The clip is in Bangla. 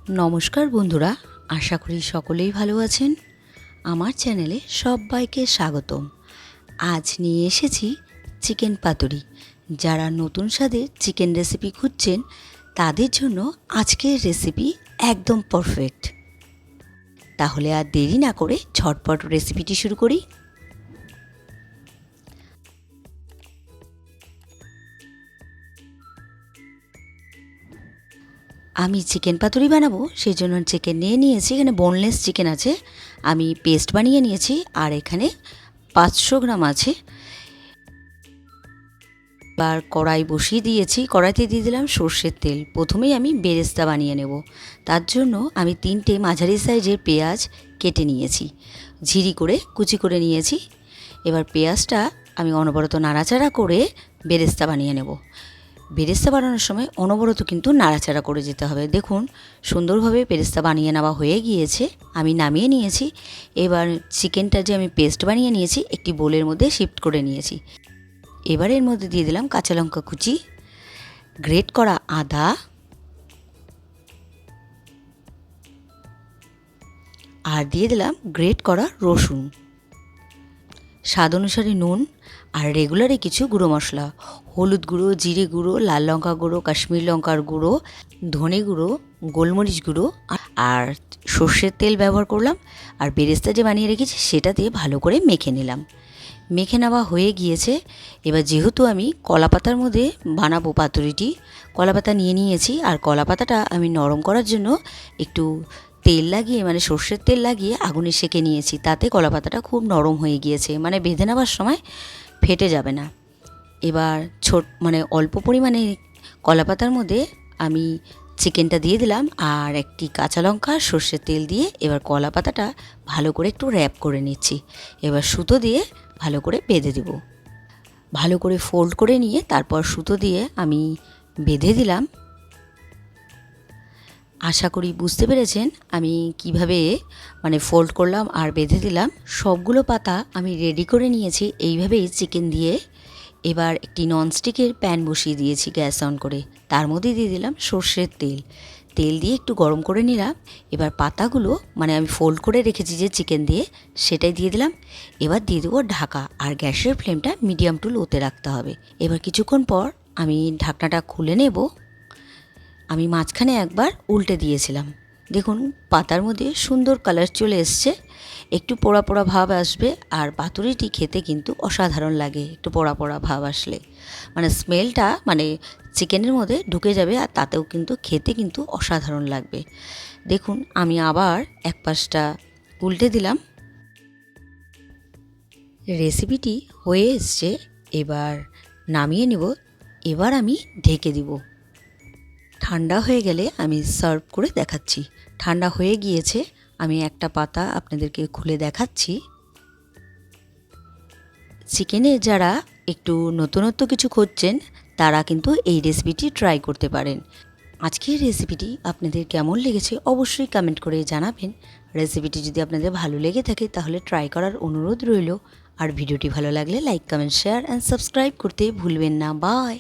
নমস্কার বন্ধুরা, আশা করি সকলেই ভালো আছেন। আমার চ্যানেলে সবাইকে স্বাগতম। আজ নিয়ে এসেছি চিকেন পাতুরি। যারা নতুন স্বাদের চিকেন রেসিপি খুঁজছেন তাদের জন্য আজকের রেসিপি একদম পারফেক্ট। তাহলে আর দেরি না করে ঝটপট রেসিপিটি শুরু করি। আমি চিকেন পাতুরি বানাবো, সেই জন্য চিকেন নিয়েছি। এখানে বোনলেস চিকেন আছে, আমি পেস্ট বানিয়ে নিয়েছি। আর এখানে 500 গ্রাম আছে। এবার কড়াই বসিয়ে দিয়েছি, কড়াইতে দিয়ে দিলাম সর্ষের তেল। প্রথমেই আমি বেরেস্তা বানিয়ে নেব। তার জন্য আমি 3টে মাঝারি সাইজের পেঁয়াজ কেটে নিয়েছি, ঝিরি করে কুচি করে নিয়েছি। এবার পেঁয়াজটা আমি অনবরত নাড়াচাড়া করে বেরেস্তা বানিয়ে নেব। বেরেস্তা বানানোর সময় অনবরত কিন্তু নাড়াচাড়া করে যেতে হবে। দেখুন সুন্দরভাবে বেরেস্তা বানিয়ে নেওয়া হয়ে গিয়েছে, আমি নামিয়ে নিয়েছি। এবার চিকেনটা যে আমি পেস্ট বানিয়ে নিয়েছি একটি বোলের মধ্যে শিফট করে নিয়েছি। এবার এর মধ্যে দিয়ে দিলাম কাঁচা লঙ্কা কুচি, গ্রেট করা আদা, আর দিয়ে দিলাম গ্রেট করা রসুন, স্বাদ অনুসারে নুন, আর রেগুলারে কিছু গুঁড়ো মশলা, হলুদ গুঁড়ো, জিরে গুঁড়ো, লাল লঙ্কা গুঁড়ো, কাশ্মীর লঙ্কার গুঁড়ো, ধনে গুঁড়ো, গোলমরিচ গুঁড়ো, আর সর্ষের তেল ব্যবহার করলাম। আর বেরেস্তা যে বানিয়ে রেখেছি সেটা দিয়ে ভালো করে মেখে নিলাম। মেখে নেওয়া হয়ে গিয়েছে। এবার যেহেতু আমি কলা পাতার মধ্যে বানাবো পাতুরিটি, কলা পাতা নিয়ে নিয়েছি। আর কলা পাতাটা আমি নরম করার জন্য একটু তেল লাগিয়ে, মানে সর্ষের তেল লাগিয়ে আগুনে সেঁকে নিয়েছি। তাতে কলা পাতাটা খুব নরম হয়ে গিয়েছে, মানে বেঁধে নেওয়ার সময় ফেটে যাবে না। এবার অল্প পরিমাণে কলা পাতার মধ্যে আমি চিকেনটা দিয়ে দিলাম, আর একটি কাঁচা লঙ্কা, সর্ষের তেল দিয়ে এবার কলা পাতাটা ভালো করে একটু র্যাপ করে নিচ্ছি। এবার সুতো দিয়ে ভালো করে বেঁধে দেব। ভালো করে ফোল্ড করে নিয়ে তারপর সুতো দিয়ে আমি বেঁধে দিলাম। আশা করি বুঝতে পেরেছেন আমি কিভাবে ফোল্ড করলাম আর বেঁধে দিলাম। সবগুলো পাতা আমি রেডি করে নিয়েছি এইভাবেই চিকেন দিয়ে। এবার একটি ননস্টিকের প্যান বসিয়ে দিয়েছি গ্যাস অন করে। তার মধ্যে দিয়ে দিলাম সর্ষের তেল। তেল দিয়ে একটু গরম করে নিলাম। এবার পাতাগুলো আমি ফোল্ড করে রেখেছি যে চিকেন দিয়ে, সেটাই দিয়ে দিলাম। এবার দিয়ে দেবো ঢাকা, আর গ্যাসের ফ্লেমটা মিডিয়াম টু লোতে রাখতে হবে। এবার কিছুক্ষণ পর আমি ঢাকনাটা খুলে নেব। আমি মাঝখানে একবার উল্টে দিয়েছিলাম। দেখুন পাতার মধ্যে সুন্দর কালার চলে এসছে, একটু পোড়া পোড়া ভাব আসবে। আর পাতুরিটি খেতে কিন্তু অসাধারণ লাগে একটু পোড়া পোড়া ভাব আসলে, স্মেলটা চিকেনের মধ্যে ঢুকে যাবে, আর তাতেও কিন্তু খেতে কিন্তু অসাধারণ লাগবে। দেখুন আমি আবার এক পাশটা উল্টে দিলাম। রেসিপিটি হয়ে এসছে, এবার নামিয়ে নেব। এবার আমি ঢেকে দিব। ঠান্ডা হয়ে গেলে আমি সার্ভ করে দেখাচ্ছি। ঠান্ডা হয়ে গিয়েছে, আমি একটা পাতা আপনাদেরকে খুলে দেখাচ্ছি। চিকেনে যারা একটু নতুনত্ব কিছু খুঁজছেন তারা কিন্তু এই রেসিপিটি ট্রাই করতে পারেন। আজকের রেসিপিটি আপনাদের কেমন লেগেছে অবশ্যই কমেন্ট করে জানাবেন। রেসিপিটি যদি আপনাদের ভালো লেগে থাকে তাহলে ট্রাই করার অনুরোধ রইল। আর ভিডিওটি ভালো লাগলে like, comment, share and subscribe করতে ভুলবেন না। বাই।